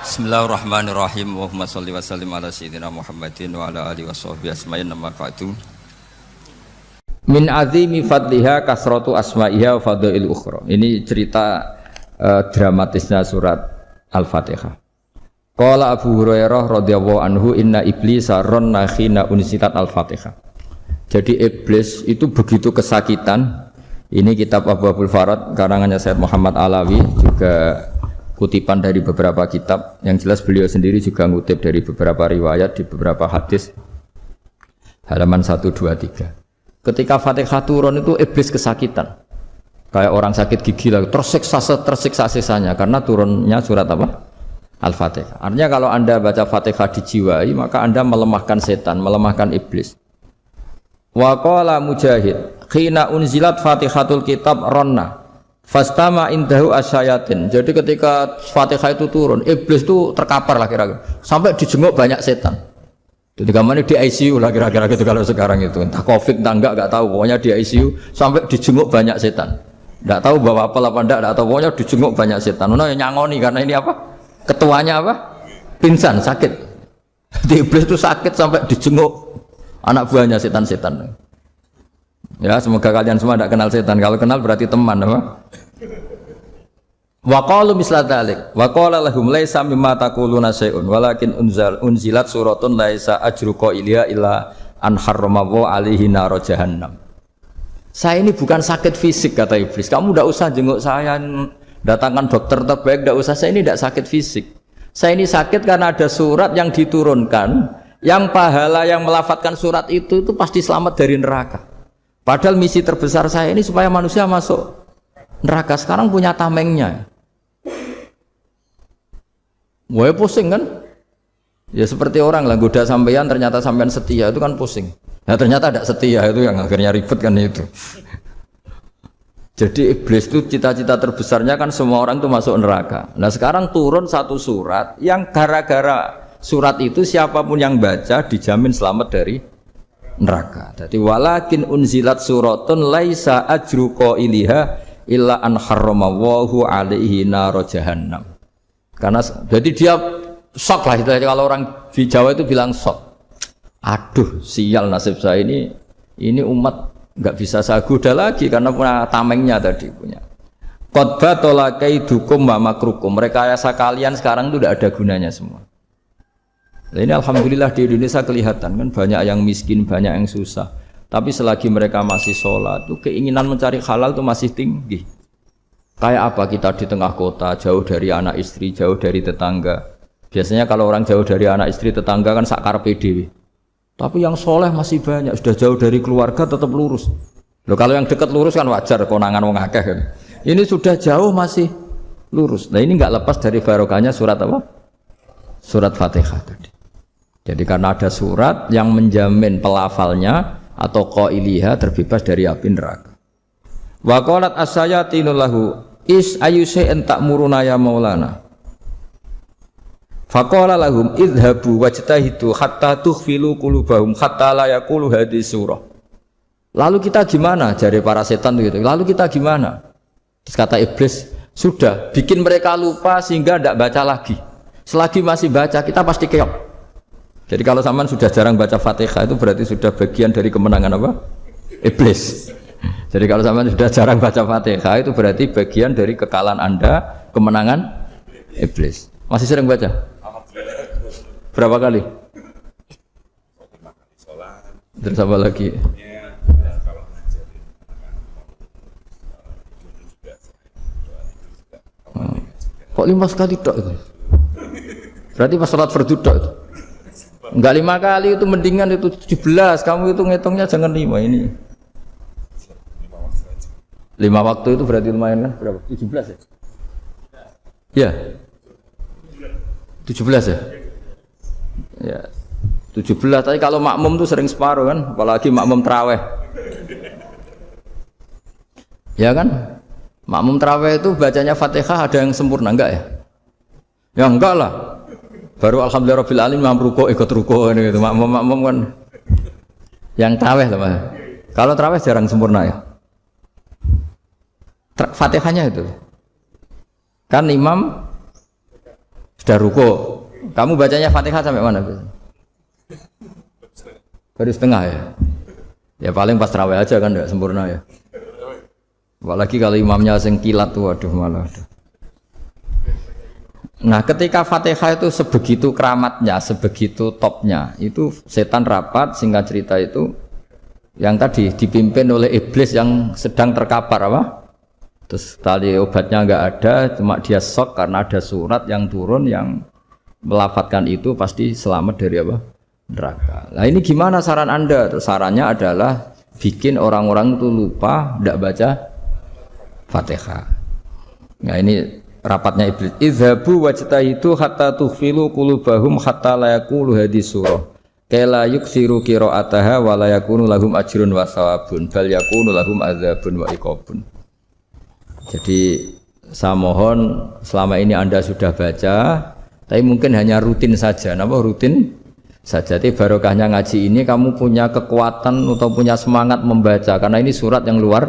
Bismillahirrahmanirrahim. Allahumma sholli wa sallim ala sayyidina Muhammadin wa ala alihi washabbihi asma'in amma ba'du. Min azimi fadliha kasratu asma'iha wa fadail ukhra. Ini cerita dramatisnya surat Al-Fatihah. Qala Abu Hurairah radhiyallahu anhu inna iblisa ranna khina unzilat Al-Fatihah. Jadi iblis itu begitu kesakitan. Ini kitab Abwaabul Farad karangannya Sayyid Muhammad Alawi, juga kutipan dari beberapa kitab. Yang jelas beliau sendiri juga ngutip dari beberapa riwayat di beberapa hadis, halaman 123. Ketika Fatihah turun itu iblis kesakitan, kayak orang sakit gigi lah, tersiksa sisanya karena turunnya surat apa? Al-Fatihah. Artinya kalau Anda baca Fatihah dijiwai, maka Anda melemahkan setan, melemahkan iblis. Wa qala Mujahid khina unzilat Fatihatul kitab ronna fastama indahu asyayatin. Jadi ketika Fatihah itu turun, iblis itu terkapar lah kira-kira, sampai dijenguk banyak setan. Jadi gamane di ICU lah kira-kira gitu kalau sekarang itu. Entah Covid entah enggak tahu, pokoknya di ICU sampai dijenguk banyak setan. Enggak tahu bawa apa enggak tahu, pokoknya dijenguk banyak setan. Ono yang nyangoni karena ini apa? Ketuanya apa? Pingsan, sakit. Jadi iblis itu sakit sampai dijenguk anak buahnya setan-setan. Ya, semoga kalian semua tidak kenal setan. Kalau kenal berarti teman, apa? Wa qalu misla dzalik. Wa qala lahum laisa mimma taquluna syai'un walakin unzilat suratun laisa ajru qailiha illa an harramahu alaihi nar jahannam. Saya ini bukan sakit fisik, kata iblis. Kamu tidak usah jenguk saya, datangkan dokter terbaik, tidak usah. Saya ini tidak sakit fisik. Saya ini sakit karena ada surat yang diturunkan, yang pahala yang melafadzkan surat itu pasti selamat dari neraka. Padahal misi terbesar saya ini supaya manusia masuk neraka. Sekarang punya tamengnya. Wah, pusing kan? Ya seperti orang lah, goda sampean ternyata sampean setia, itu kan pusing. Nah ternyata tidak setia, itu yang akhirnya ribet kan itu. Jadi iblis itu cita-cita terbesarnya kan semua orang itu masuk neraka. Nah sekarang turun satu surat yang gara-gara surat itu siapapun yang baca dijamin selamat dari neraka. Jadi walakin unzilat suratun laisa ajru qailiha illa an harramahu alaihi nar jahannam. Karena jadi dia shock lah, kalau orang di Jawa itu bilang shock. Aduh, sial nasib saya ini umat nggak bisa saya goda lagi karena punya tamengnya tadi punya. Qad batala kaidukum wa makrukum. Rekayasa kalian sekarang itu tidak ada gunanya semua. Nah, ini alhamdulillah di Indonesia kelihatan kan banyak yang miskin, banyak yang susah. Tapi selagi mereka masih sholat, tuh keinginan mencari halal itu masih tinggi. Kayak apa kita di tengah kota, jauh dari anak istri, jauh dari tetangga. Biasanya kalau orang jauh dari anak istri, tetangga kan sakar PDW. Tapi yang soleh masih banyak, sudah jauh dari keluarga tetap lurus. Loh, kalau yang dekat lurus kan wajar, konangan wong akeh kan. Ini sudah jauh masih lurus. Nah ini nggak lepas dari barokahnya surat apa? Surat Fatihah tadi. Jadi karena ada surat yang menjamin pelafalnya atau qailiha terbebas dari api neraka. Wa qalat as-sayatinu lahu is ayyusai'in ta'muruna ya maulana. Faqala lahum idhabu wajtahidu hatta tukhfilu qulubahum hatta la yaqulu hadhihi surah. Lalu kita gimana? Jari para setan itu. Lalu kita gimana? Terus kata iblis, sudah bikin mereka lupa sehingga tidak baca lagi. Selagi masih baca kita pasti keok. Jadi kalau sampean sudah jarang baca Fatihah itu berarti sudah bagian dari kemenangan apa? Iblis. Jadi kalau sampean sudah jarang baca Fatihah itu berarti bagian dari kekalahan Anda, kemenangan iblis. Masih sering baca? Berapa kali? Terus apa lagi? Kok 5 kali tok itu? Berarti pas sholat fardu tok itu? Enggak 5 kali, itu mendingan itu 17. Kamu itu ngitungnya jangan 5 ini. 5 waktu itu berarti lumayan kan? Berapa? 17 ya? Ya. 17 ya? Ya. 17, tapi kalau makmum tuh sering separuh kan, apalagi makmum tarawih. Ya kan? Makmum tarawih itu bacanya Fatihah ada yang sempurna enggak ya? Ya enggak lah. Baru alhamdulillah rabbil alamin mamruko ikut ruko ini gitu. Makmum kan yang tarawih lah, Mas. Kalau tarawih jarang sempurna ya. Fatihahnya itu. Kan imam Sudah ruko. Kamu bacanya Fatihah sampai mana? Baru setengah ya. Ya paling pas tarawih aja kan enggak sempurna ya. Apalagi kalau imamnya sing kilat tuh waduh malah. Nah, ketika Fatihah itu sebegitu keramatnya, sebegitu topnya, itu setan rapat singkat cerita itu yang tadi dipimpin oleh iblis yang sedang terkapar apa? Terus tali obatnya enggak ada, cuma dia shock karena ada surat yang turun yang melafatkan itu pasti selamat dari apa? Neraka. Nah ini gimana saran Anda? Terus sarannya adalah bikin orang-orang itu lupa tidak baca Fatihah. Nah ini rapatnya iblis. Idhabu wajtahidu hatta tughfilu qulubahum hatta la yaqulu hadhihi surah. Kala yuksiru qira'ataha wa la yakunu lahum ajrun wa thawabun bal yakunu lahum adzabun wa iqabun. Jadi saya mohon selama ini Anda sudah baca, tapi mungkin hanya rutin saja. Napa rutin saja? Jadi barokahnya ngaji ini kamu punya kekuatan atau punya semangat membaca karena ini surat yang luar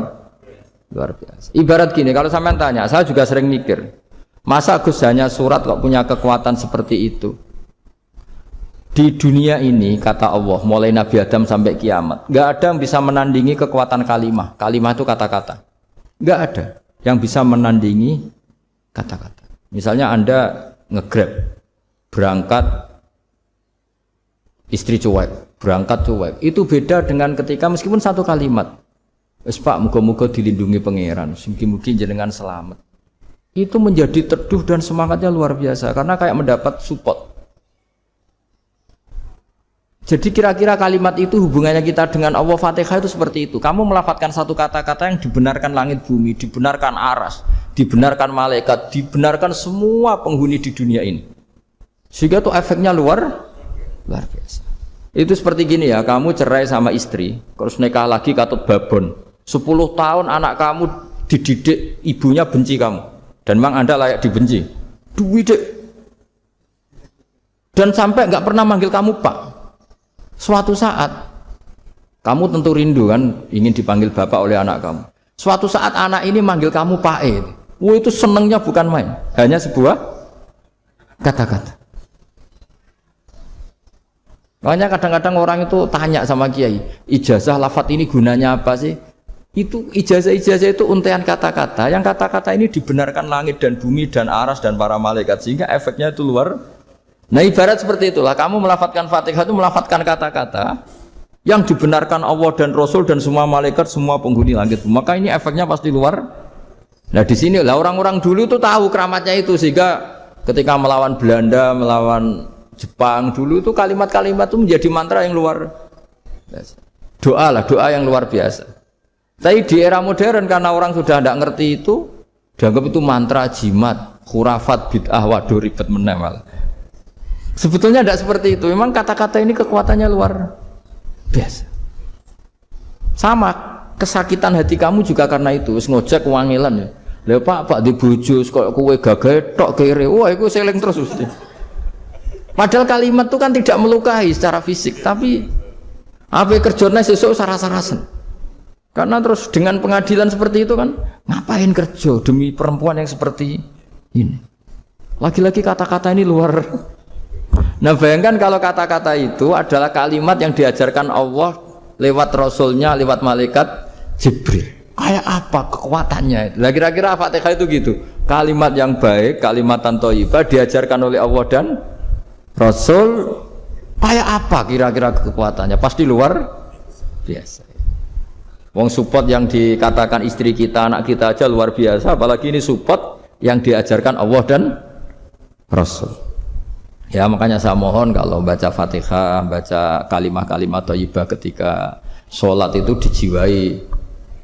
biasa. Ibarat gini, kalau sampean tanya, saya juga sering mikir, masa Gus hanya surat kok punya kekuatan seperti itu? Di dunia ini kata Allah, mulai Nabi Adam sampai kiamat, nggak ada yang bisa menandingi kekuatan kalimah. Kalimah itu kata-kata. Nggak ada yang bisa menandingi kata-kata. Misalnya Anda nge-grab, berangkat istri cuek, berangkat cuek. Itu beda dengan ketika meskipun satu kalimat. Wes Pak, muga-muga dilindungi pangeran, mugi-mugi jenengan selamat. Itu menjadi teduh dan semangatnya luar biasa karena kayak mendapat support. Jadi kira-kira kalimat itu hubungannya kita dengan Allah Fatihah itu seperti itu. Kamu melafadzkan satu kata-kata yang dibenarkan langit bumi, dibenarkan aras, dibenarkan malaikat, dibenarkan semua penghuni di dunia ini. Sehingga itu efeknya luar biasa. Itu seperti gini ya, kamu cerai sama istri, terus nikah lagi katut babon. 10 tahun anak kamu dididik, ibunya benci kamu. Dan memang Anda layak dibenci. Dididik. Dan sampai nggak pernah manggil kamu Pak. Suatu saat kamu tentu rindu kan ingin dipanggil bapak oleh anak kamu. Suatu saat anak ini manggil kamu Pak E. Itu senengnya bukan main, hanya sebuah kata-kata. Makanya kadang-kadang orang itu tanya sama kiai, ijazah lafadz ini gunanya apa sih? Itu ijazah-ijazah itu untaian kata-kata. Yang kata-kata ini dibenarkan langit dan bumi dan aras dan para malaikat sehingga efeknya itu luar. Nah ibarat seperti itulah, kamu melafadzkan Fatihah itu melafadzkan kata-kata yang dibenarkan Allah dan Rasul dan semua malaikat, semua penghuni langit. Maka ini efeknya pasti luar. Nah di sini lah orang-orang dulu itu tahu keramatnya itu sehingga ketika melawan Belanda, melawan Jepang dulu itu kalimat-kalimat itu menjadi mantra yang luar biasa. Doa yang luar biasa. Tapi di era modern karena orang sudah tidak ngerti itu, dianggap itu mantra, jimat, khurafat, bid'ah, waduh ribet meneh malah. Sebetulnya tidak seperti itu. Memang kata-kata ini kekuatannya luar biasa. Sama kesakitan hati kamu juga karena itu. Ngojek wangilan ya. Lah Pak di bojo kok kowe gagah tok kere. Wah, iku seling terus mesti. Padahal kalimat itu kan tidak melukai secara fisik, tapi apa kerjanya sesuk saras-sarasen. Karena terus dengan pengadilan seperti itu kan, ngapain kerja demi perempuan yang seperti ini? Lagi-lagi kata-kata ini luar. Nah bayangkan kalau kata-kata itu adalah kalimat yang diajarkan Allah lewat Rasulnya, lewat malaikat Jibril. Kayak apa kekuatannya? Lah kira-kira Fatihah itu gitu. Kalimat yang baik, kalimatan thayyibah diajarkan oleh Allah dan Rasul. Kayak apa kira-kira kekuatannya? Pasti luar biasa. Wong support yang dikatakan istri kita, anak kita aja luar biasa, apalagi ini support yang diajarkan Allah dan Rasul. Ya makanya saya mohon kalau baca Fatihah, baca kalimah-kalimah thayyibah ketika sholat itu dijiwai.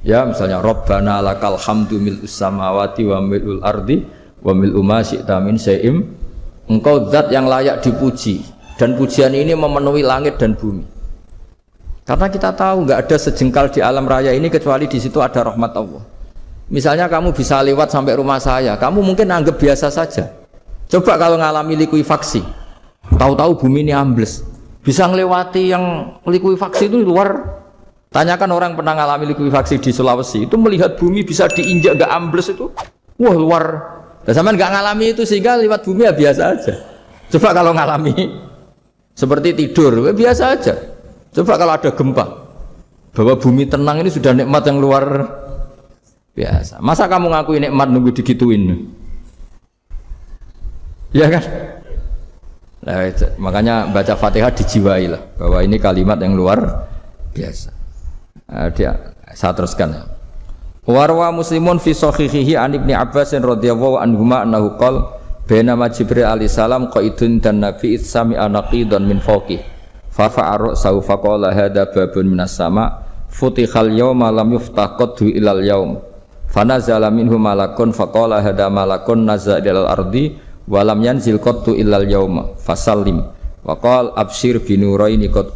Ya misalnya Rabbana lakal hamdu mil'us samawati wa mil'ul ardi wa mil'u ma syi'ta min syai'im. Engkau zat yang layak dipuji dan pujian ini memenuhi langit dan bumi. Karena kita tahu nggak ada sejengkal di alam raya ini kecuali di situ ada rahmat Allah. Misalnya kamu bisa lewat sampai rumah saya, kamu mungkin anggap biasa saja. Coba kalau ngalami likuifaksi, tahu-tahu bumi ini ambles, bisa ngelewati yang likuifaksi itu luar. Tanyakan orang pernah ngalami likuifaksi di Sulawesi, itu melihat bumi bisa diinjak gak ambles itu, wah luar Dan sampean nggak ngalami itu sehingga lewat bumi ya biasa aja. Coba kalau ngalami seperti tidur, ya biasa aja. Coba kalau ada gempa, bahwa bumi tenang ini sudah nikmat yang luar biasa. Masa kamu ngakui nikmat nunggu digituin? Ya kan? Nah, makanya baca Fatihah dijiwai lah bahwa ini kalimat yang luar biasa. Saya teruskan. Warwa Muslimun fi sahihihi an Ibnu Abbas radhiyallahu anhuma annahu qala bainama Jibril alaihi salam qaidun dan Nabi sami anaqidan min fawqi fa fa'ara saufa qala hadza babun minas sama futihal yawma lam yuftah qaddu ilal yaum fa nazala minhu malakun fa qala hadza malakun nazala ilal ardi wa lam yanzil qaddu ilal yauma fasallim wa qala absyir binuraini qad